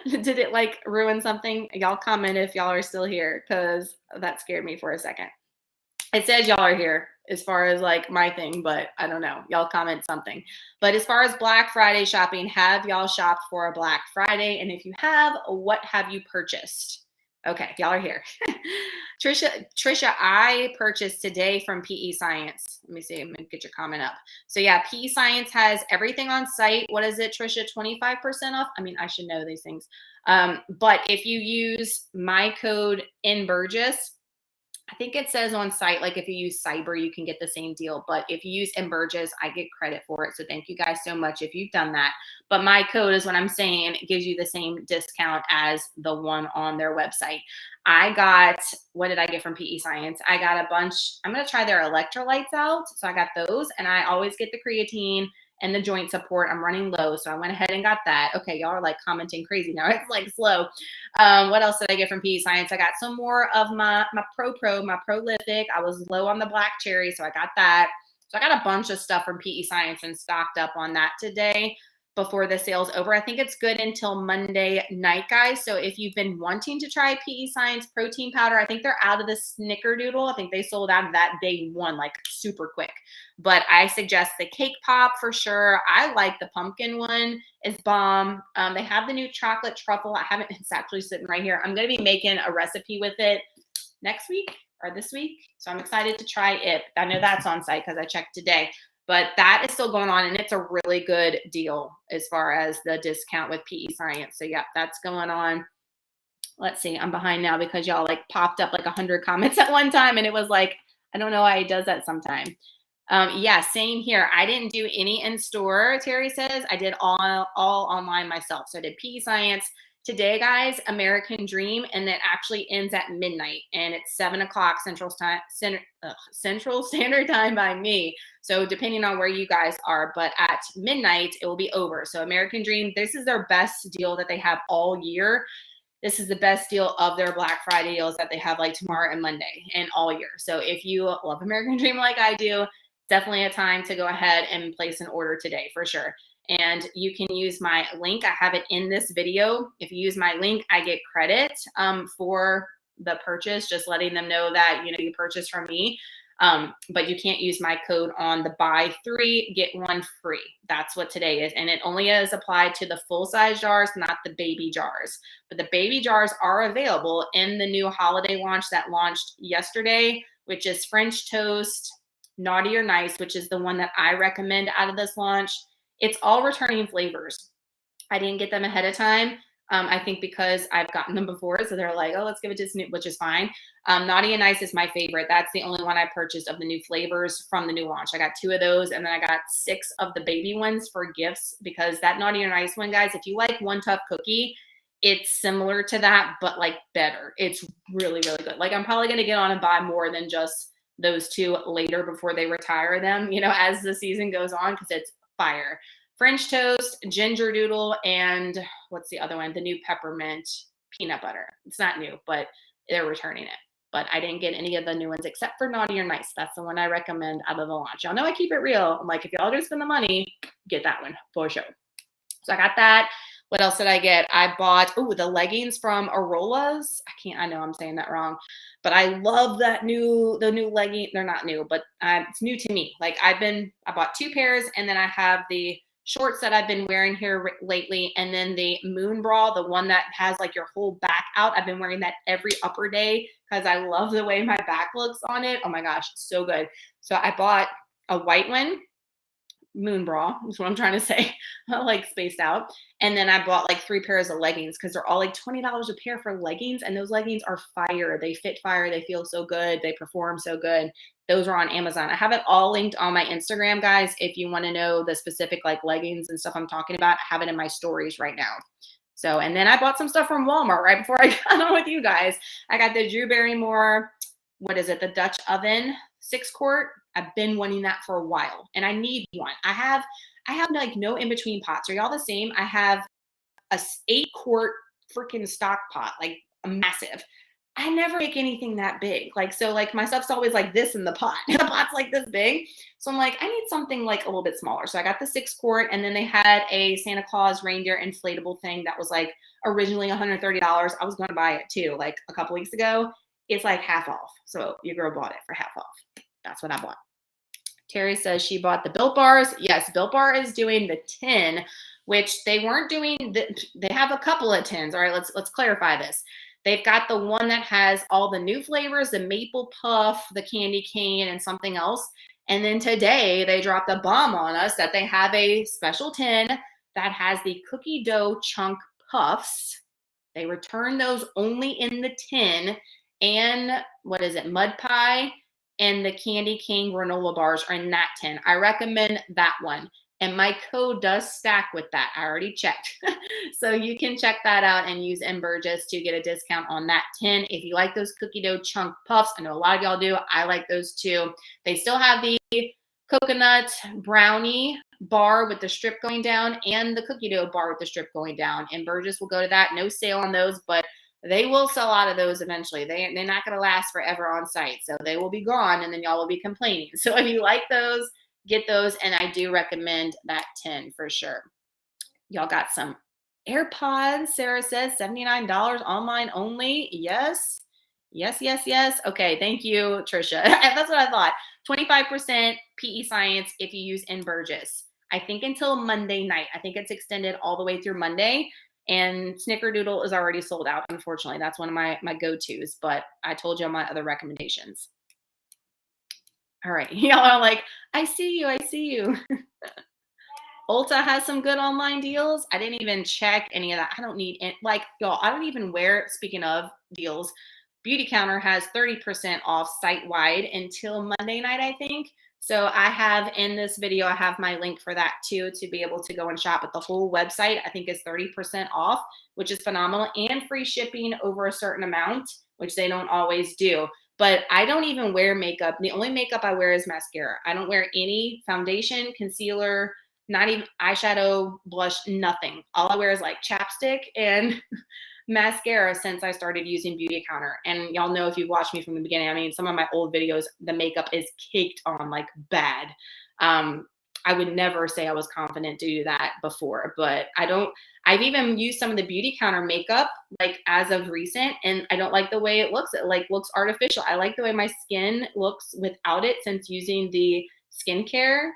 Did it like ruin something? Y'all comment if y'all are still here, because that scared me for a second. It says y'all are here as far as like my thing, but I don't know. Y'all comment something. But as far as Black Friday shopping, have y'all shopped for a Black Friday? And if you have, what have you purchased? Okay, y'all are here. Trisha, I purchased today from PEScience. Let me see. I'm gonna get your comment up. So yeah, PEScience has everything on site. What is it, Trisha? 25% off? I mean, I should know these things. But if you use my code NBURGGESS, I think it says on site, like if you use Cyber, you can get the same deal. But if you use NBURGGESS, I get credit for it. So thank you guys so much if you've done that. But my code is what I'm saying. It gives you the same discount as the one on their website. I got, what did I get from PEScience? I got a bunch. I'm going to try their electrolytes out. So I got those. And I always get the creatine and the joint support. I'm running low, so I went ahead and got that. Okay, y'all are like commenting crazy now. It's like slow. What else did I get from PEScience? I got some more of my prolific. I was low on the black cherry, so I got that. So I got a bunch of stuff from PEScience and stocked up on that today before the sale's over. I think it's good until Monday night, guys. So if you've been wanting to try PEScience protein powder, I think they're out of the snickerdoodle. I think they sold out of that day one, like super quick. But I suggest the cake pop for sure. I like the pumpkin one. It's bomb. They have the new chocolate truffle. I haven't, it's actually sitting right here. I'm going to be making a recipe with it next week or this week. So I'm excited to try it. I know that's on site because I checked today. But that is still going on, and it's a really good deal as far as the discount with PEScience. So yeah, that's going on. Let's see, I'm behind now because y'all like popped up like 100 comments at one time, and it was like, I don't know why it does that sometime. Yeah, same here. I didn't do any in store, Terry says. I did all online myself. So I did PEScience. Today, guys, American Dream, and it actually ends at midnight, and it's 7 o'clock Central Standard Time by me. So depending on where you guys are, but at midnight, it will be over. So American Dream, this is their best deal that they have all year. This is the best deal of their Black Friday deals that they have like tomorrow and Monday and all year. So if you love American Dream like I do, definitely a time to go ahead and place an order today for sure. And you can use my link. I have it in this video. If you use my link, I get credit for the purchase, just letting them know that, you know, you purchased from me. But you can't use my code on the buy 3, get 1 free. That's what today is. And it only is applied to the full size jars, not the baby jars. But the baby jars are available in the new holiday launch that launched yesterday, which is French toast, naughty or nice, which is the one that I recommend out of this launch. It's all returning flavors. I didn't get them ahead of time. I think because I've gotten them before, so they're like, oh, let's give it to Snoop, which is fine. Naughty and Nice is my favorite. That's the only one I purchased of the new flavors from the new launch. I got 2 of those, and then I got 6 of the baby ones for gifts, because that Naughty or Nice one, guys, if you like One Tough Cookie, it's similar to that, but like better. It's really, really good. Like I'm probably going to get on and buy more than just those 2 later before they retire them, you know, as the season goes on, because it's fire. French toast, ginger doodle, and what's the other one? The new peppermint peanut butter. It's not new, but they're returning it. But I didn't get any of the new ones except for Naughty or Nice. That's the one I recommend out of the launch. Y'all know I keep it real. I'm like, if y'all gonna spend the money, get that one for sure. So I got that. What else did I get? I bought, the leggings from Arola's. I know I'm saying that wrong, but I love the new legging. They're not new, but it's new to me. Like I bought 2 pairs, and then I have the shorts that I've been wearing here lately, and then the moon bra, the one that has like your whole back out. I've been wearing that every upper day because I love the way my back looks on it. Oh my gosh, so good. So I bought a white one, moon bra is what I'm trying to say. Like spaced out. And then I bought like 3 pairs of leggings because they're all like $20 a pair for leggings, and those leggings are fire. They fit fire. They feel so good. They perform so good. Those are on Amazon. I have it all linked on my Instagram, guys. If you want to know the specific like leggings and stuff I'm talking about, I have it in my stories right now. So, and then I bought some stuff from Walmart right before I got on with you guys. I got the Drew Barrymore, what is it? The Dutch oven 6-quart. I've been wanting that for a while, and I need one. I have like no in-between pots. Are y'all the same? I have a 8-quart freaking stock pot, like a massive. I never make anything that big. Like, so like my stuff's always like this in the pot. The pot's like this big. So I'm like, I need something like a little bit smaller. So I got the 6-quart, and then they had a Santa Claus reindeer inflatable thing that was like originally $130. I was going to buy it too, like a couple weeks ago. It's like half off. So your girl bought it for half off. That's what I bought. Terry says she bought the Built Bars. Yes, Built Bar is doing the 10, which they weren't doing. They have a couple of 10s. All right, let's clarify this. They've got the one that has all the new flavors, the maple puff, the candy cane, and something else. And then today they dropped a bomb on us that they have a special 10 that has the cookie dough chunk puffs. They return those only in the 10. And what is it? Mud pie and the candy cane granola bars are in that 10. I recommend that one. And my code does stack with that. I already checked. So you can check that out and use NBURGGESS to get a discount on that 10. If you like those cookie dough chunk puffs, I know a lot of y'all do. I like those too. They still have the coconut brownie bar with the strip going down and the cookie dough bar with the strip going down. NBURGGESS will go to that. No sale on those, but they will sell out of those eventually. They're not going to last forever on site. So they will be gone, and then y'all will be complaining. So if you like those, get those, and I do recommend that 10 for sure. Y'all got some AirPods. Sarah says $79 online only. Yes. Yes, yes, yes. Okay, thank you, Trisha. That's what I thought. 25% PEScience if you use NBURGGESS. I think until Monday night. I think it's extended all the way through Monday. And Snickerdoodle is already sold out, unfortunately. That's one of my go-tos, but I told you my other recommendations. All right, y'all are like, I see you, I see you. Ulta has some good online deals. I didn't even check any of that. I don't need it. Like, y'all, I don't even wear, speaking of deals, Beautycounter has 30% off site-wide until Monday night, I think. So I have in this video, I have my link for that too, to be able to go and shop at the whole website. I think it's 30% off, which is phenomenal, and free shipping over a certain amount, which they don't always do. But I don't even wear makeup. The only makeup I wear is mascara. I don't wear any foundation, concealer, not even eyeshadow, blush, nothing. All I wear is like chapstick and mascara since I started using Beautycounter. And y'all know, if you've watched me from the beginning, I mean, some of my old videos, the makeup is caked on like bad. I would never say I was confident to do that before, but I've even used some of the Beautycounter makeup like as of recent, and I don't like the way it looks. It like looks artificial. I like the way my skin looks without it since using the skincare.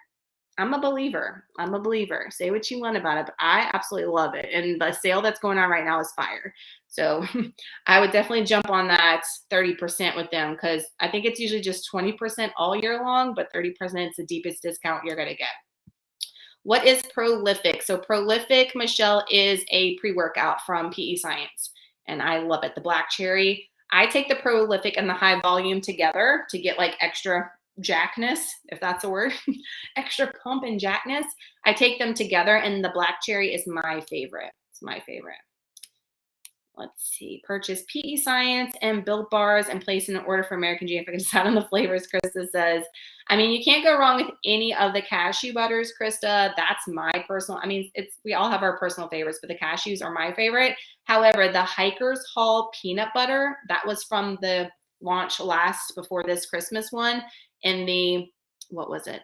I'm a believer. I'm a believer. Say what you want about it, but I absolutely love it. And the sale that's going on right now is fire. So I would definitely jump on that 30% with them, because I think it's usually just 20% all year long, but 30% is the deepest discount you're going to get. What is Prolific? So Prolific, Michelle, is a pre-workout from PEScience, and I love it. The black cherry. I take the Prolific and the high volume together to get like extra jackness, if that's a word, extra pump and jackness. I take them together, and the black cherry is my favorite. It's my favorite. Let's see. Purchase PEScience and Built Bars and place in an order for American G if I can decide on the flavors, Krista says. I mean, you can't go wrong with any of the cashew butters, Krista. That's my personal, I mean, we all have our personal favorites, but the cashews are my favorite. However, the Hiker's Hall peanut butter, that was from the launch before this Christmas one, and the, what was it?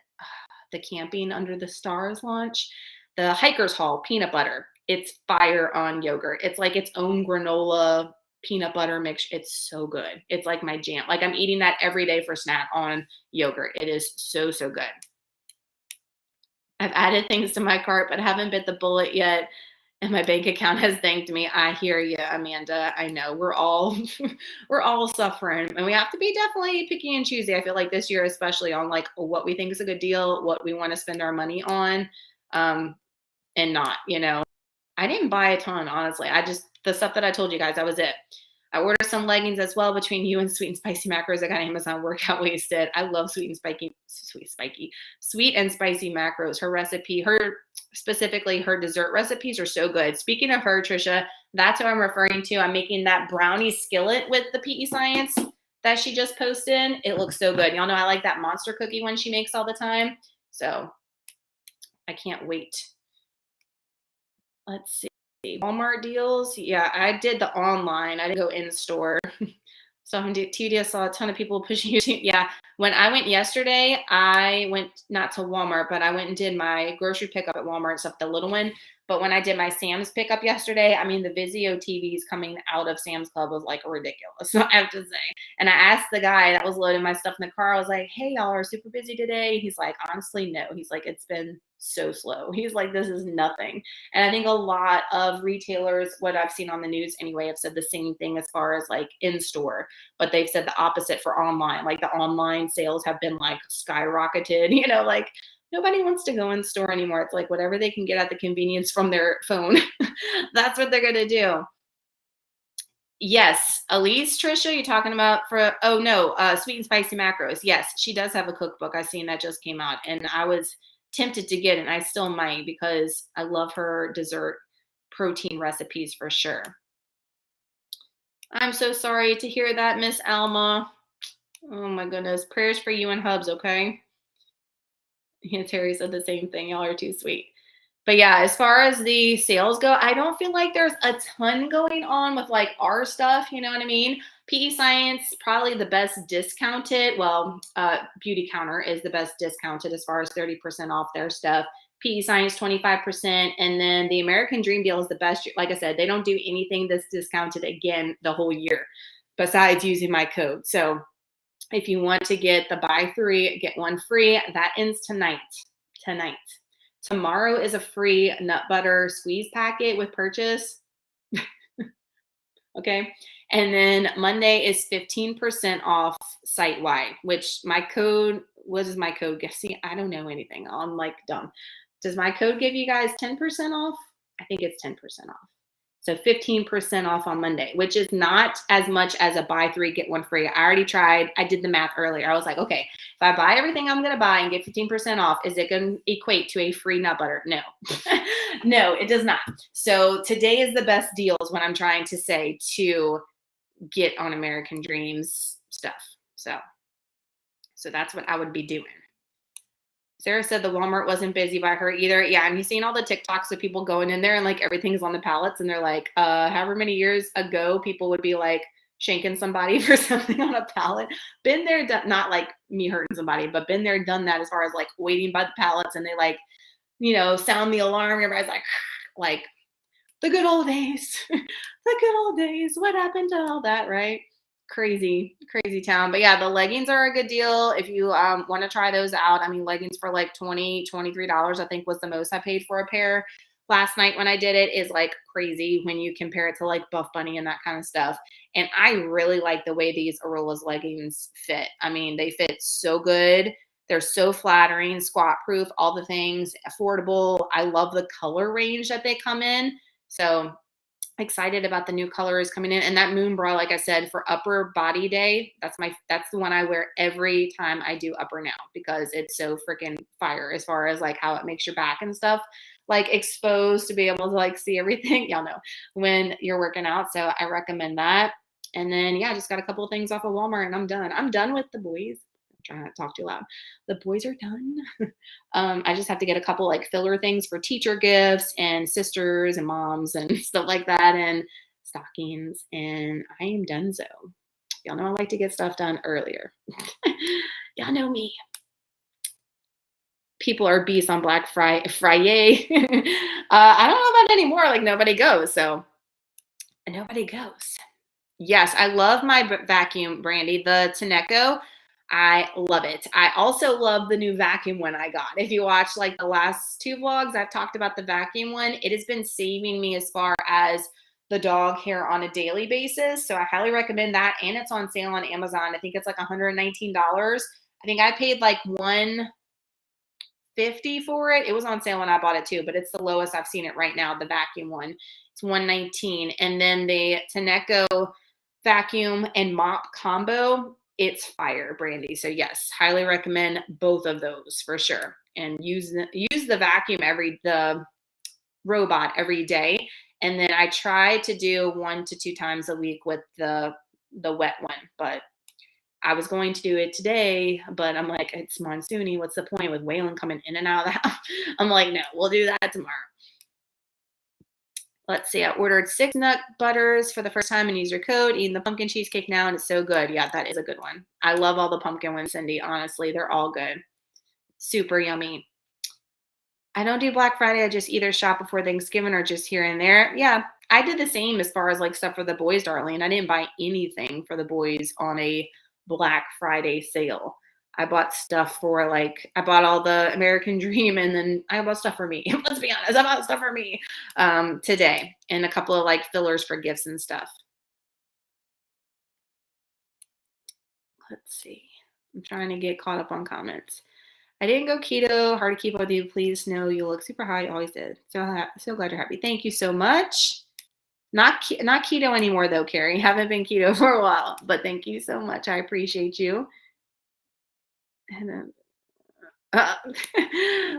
The Camping Under the Stars launch. The Hiker's Hall peanut butter. It's fire on yogurt. It's like its own granola peanut butter mix. It's so good. It's like my jam. Like I'm eating that every day for snack on yogurt. It is so, so good. I've added things to my cart, but haven't bit the bullet yet. And my bank account has thanked me. I hear you, Amanda. I know we're all suffering, and we have to be definitely picky and choosy. I feel like this year, especially on like what we think is a good deal, what we want to spend our money on, and not, you know. I didn't buy a ton, honestly. The stuff that I told you guys, that was it. I ordered some leggings as well between you and Sweet and Spicy Macros. I got Amazon Workout Wasted. I love sweet and spicy macros. Her recipe, specifically her dessert recipes are so good. Speaking of her, Trisha, that's what I'm referring to. I'm making that brownie skillet with the PEScience that she just posted. It looks so good. Y'all know I like that monster cookie one she makes all the time. So I can't wait. Let's see. Walmart deals. Yeah, I did the online. I didn't go in store. So on TD, I saw a ton of people pushing you. Yeah. When I went yesterday, I went not to Walmart, but I went and did my grocery pickup at Walmart and stuff, the little one. But when I did my Sam's pickup yesterday, I mean, the Vizio TVs coming out of Sam's Club was like ridiculous. So I have to say. And I asked the guy that was loading my stuff in the car, I was like, hey, y'all are super busy today. He's like, honestly, no. He's like, it's been so slow. He's like, this is nothing. And I think a lot of retailers, what I've seen on the news anyway, have said the same thing as far as like in store, but they've said the opposite for online. Like the online sales have been like skyrocketed, like nobody wants to go in store anymore. It's like whatever they can get at the convenience from their phone. That's what they're going to do. Yes. Elise, Trisha, you talking about oh no, Sweet and Spicy Macros. Yes, she does have a cookbook. I seen that just came out and I was tempted to get it and I still might because I love her dessert protein recipes for sure. I'm so sorry to hear that, Miss Alma. Oh my goodness. Prayers for you and Hubs, okay? Yeah, Terry said the same thing. Y'all are too sweet. But yeah, as far as the sales go, I don't feel like there's a ton going on with like our stuff. You know what I mean? PEScience, probably the best discounted. Well, Beautycounter is the best discounted as far as 30% off their stuff. PEScience 25%. And then the American Dream Deal is the best. Like I said, they don't do anything that's discounted again the whole year besides using my code. So if you want to get the buy 3, get 1 free, that ends tonight. Tomorrow is a free nut butter squeeze packet with purchase. Okay. And then Monday is 15% off site-wide, which my code, what is my code? See, I don't know anything. I'm like dumb. Does my code give you guys 10% off? I think it's 10% off. So 15% off on Monday, which is not as much as a buy 3, get 1 free. I already tried. I did the math earlier. I was like, okay, if I buy everything I'm going to buy and get 15% off, is it going to equate to a free nut butter? No, no, it does not. So today is the best deals when I'm trying to say to get on American Dreams stuff. So that's what I would be doing. Sarah said the Walmart wasn't busy by her either. Yeah, and you've seen all the TikToks of people going in there and like everything's on the pallets and they're like, however many years ago people would be like shanking somebody for something on a pallet. Been there, done, not like me hurting somebody, but been there, done that as far as like waiting by the pallets and they like, sound the alarm. Everybody's like the good old days, the good old days. What happened to all that, right? Crazy town. But yeah, the leggings are a good deal if you want to try those out. I mean, leggings for like $23 I think was the most I paid for a pair last night when I did it is like crazy when you compare it to like Buff Bunny and that kind of stuff. And I really like the way these Aurola's leggings fit. I mean, they fit so good. They're so flattering, squat proof, all the things, affordable. I love the color range that they come in. So excited about the new colors coming in. And that moon bra, like I said, for upper body day, that's the one I wear every time I do upper now because it's so freaking fire as far as like how it makes your back and stuff like exposed to be able to like see everything, y'all know, when you're working out. So I recommend that. And then, yeah, I just got a couple of things off of Walmart and I'm done. I'm done with the boys. Trying not to talk too loud. The boys are done. I just have to get a couple like filler things for teacher gifts and sisters and moms and stuff like that and stockings. And I am done. So y'all know I like to get stuff done earlier. Y'all know me. People are beasts on Black Friday. I don't know about anymore. Like nobody goes. So nobody goes. Yes, I love my vacuum, Brandy. The Tenneco. I love it. I also love the new vacuum one I got. If you watch like the last 2 vlogs, I've talked about the vacuum one. It has been saving me as far as the dog hair on a daily basis. So I highly recommend that. And it's on sale on Amazon. I think it's like $119. I think I paid like $150 for it. It was on sale when I bought it too, but it's the lowest I've seen it right now, the vacuum one. It's $119. And then the Tenneco vacuum and mop combo, it's fire, Brandy. So yes, highly recommend both of those for sure. And use the vacuum the robot every day. And then I try to do 1 to 2 times a week with the wet one, but I was going to do it today, but I'm like, it's monsoony. What's the point with Waylon coming in and out of the house? I'm like, no, we'll do that tomorrow. Let's see. I ordered 6 nut butters for the first time and used your code. Eating the pumpkin cheesecake now, and it's so good. Yeah, that is a good one. I love all the pumpkin ones, Cindy. Honestly, they're all good. Super yummy. I don't do Black Friday. I just either shop before Thanksgiving or just here and there. Yeah, I did the same as far as like stuff for the boys, darling. I didn't buy anything for the boys on a Black Friday sale. I bought stuff for like, I bought all the American Dream, and then I bought stuff for me. Let's be honest, I bought stuff for me today, and a couple of like fillers for gifts and stuff. Let's see. I'm trying to get caught up on comments. I didn't go keto. Hard to keep up with you. Please know you look super high. You always did. So glad you're happy. Thank you so much. Not keto anymore though, Carrie. Haven't been keto for a while, but thank you so much. I appreciate you. And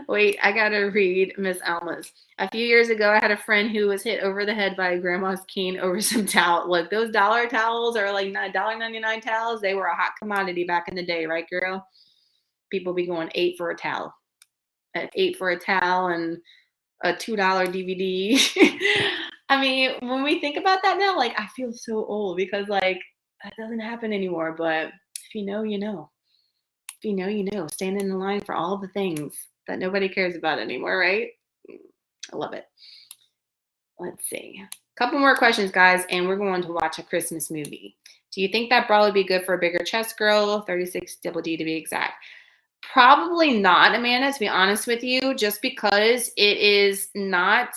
wait, I gotta read Miss Alma's. A few years ago, I had a friend who was hit over the head by a grandma's cane over some towel. Look, those dollar towels are like $1.99 towels. They were a hot commodity back in the day, right, girl? People be going 8 for a towel. 8 for a towel and a $2 DVD. I mean, when we think about that now, like I feel so old because like that doesn't happen anymore. But if you know, you know. If you know, you know. Stand in the line for all the things that nobody cares about anymore, right? I love it. Let's see. A couple more questions, guys, and we're going to watch a Christmas movie. Do you think that bra would be good for a bigger chest girl? 36 double D to be exact. Probably not, Amanda, to be honest with you, just because it is not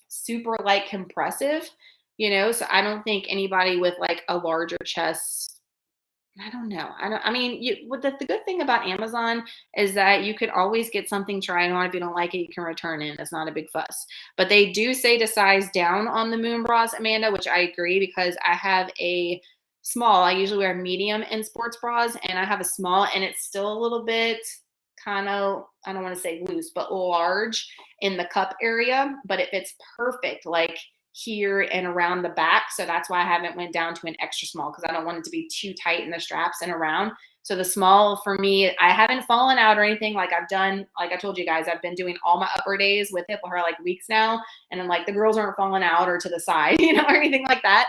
super like compressive, you know, so I don't think anybody with like a larger chest, I don't know. I mean, the good thing about Amazon is that you could always get something tried on. If you don't like it, you can return it. It's not a big fuss. But they do say to size down on the Moon bras, Amanda, which I agree because I have a small. I usually wear medium in sports bras, and I have a small, and it's still a little bit kind of, I don't want to say loose, but large in the cup area, but it fits perfect. Like here and around the back. So that's why I haven't went down to an extra small because I don't want it to be too tight in the straps and around. So the small for me, I haven't fallen out or anything. Like I've done, like I told you guys, I've been doing all my upper days with hip for like weeks now. And then like the girls aren't falling out or to the side, you know, or anything like that.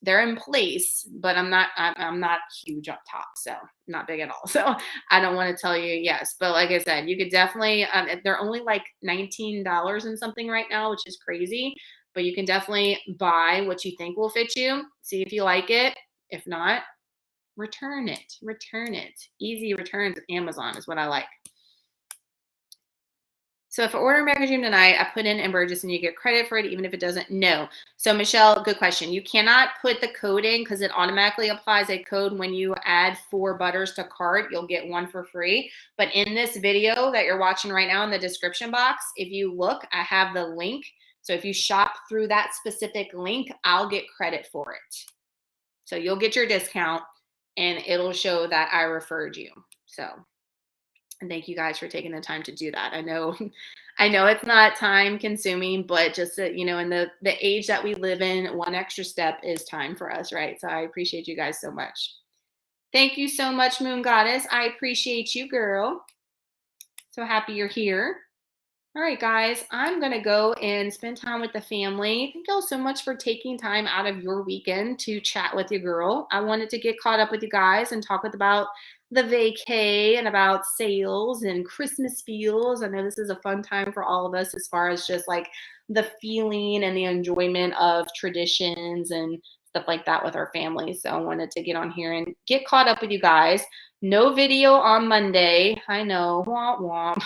They're in place, but I'm not huge up top. So not big at all. So I don't want to tell you yes, but like I said, you could definitely, they're only like $19 and something right now, which is crazy. But you can definitely buy what you think will fit you. See if you like it. If not, return it. Return it. Easy returns with Amazon is what I like. So if I order American Dream tonight, I put in NBURGGESS and you get credit for it even if it doesn't. No. So Michelle, good question. You cannot put the code in because it automatically applies a code when you add 4 butters to cart. You'll get 1 for free. But in this video that you're watching right now in the description box, if you look, I have the link. So if you shop through that specific link, I'll get credit for it. So you'll get your discount and it'll show that I referred you. So, and thank you guys for taking the time to do that. I know it's not time consuming, but just that, you know, in the age that we live in, one extra step is time for us, right? So I appreciate you guys so much. Thank you so much, Moon Goddess. I appreciate you, girl. So happy you're here. All right, guys, I'm going to go and spend time with the family. Thank y'all so much for taking time out of your weekend to chat with your girl. I wanted to get caught up with you guys and talk about the vacay and about sales and Christmas feels. I know this is a fun time for all of us as far as just like the feeling and the enjoyment of traditions and stuff like that with our family. So I wanted to get on here and get caught up with you guys. No video on Monday. I know, womp womp.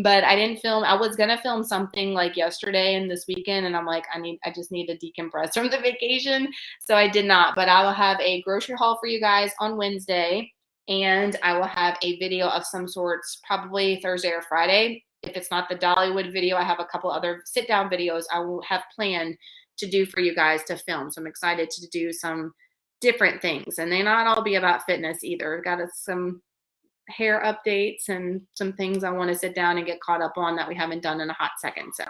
But I didn't film. I was gonna film something like yesterday and this weekend, and I'm like, I just need to decompress from the vacation. So I did not. But I will have a grocery haul for you guys on Wednesday, and I will have a video of some sorts probably Thursday or Friday. If it's not the Dollywood video, I have a couple other sit-down videos I will have planned to do for you guys to film. So I'm excited to do some different things, and they not all be about fitness either. Got some hair updates and some things I want to sit down and get caught up on that we haven't done in a hot second. So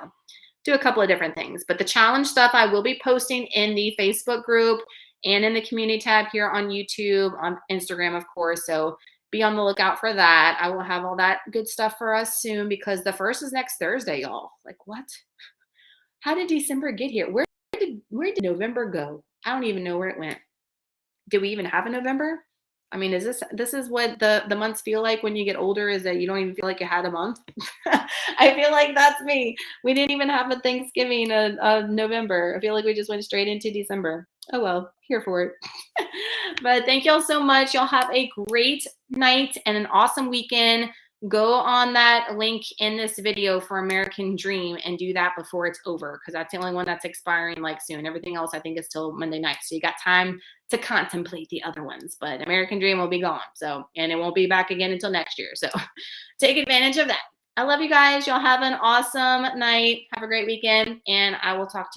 do a couple of different things, but the challenge stuff I will be posting in the Facebook group and in the community tab here on YouTube, on Instagram, of course. So be on the lookout for that. I will have all that good stuff for us soon because the 1st is next Thursday, y'all. Like what? How did December get here? Where did November go? I don't even know where it went. Do we even have a November? I mean, this is what the months feel like when you get older, is that you don't even feel like you had a month? I feel like that's me. We didn't even have a Thanksgiving of November. I feel like we just went straight into December. Oh well, here for it. But thank y'all so much. Y'all have a great night and an awesome weekend. Go on that link in this video for American Dream and do that before it's over, because that's the only one that's expiring like soon. Everything else I think is till Monday night. So you got time to contemplate the other ones, but American Dream will be gone. So, and it won't be back again until next year. So take advantage of that. I love you guys. Y'all have an awesome night. Have a great weekend, and I will talk to you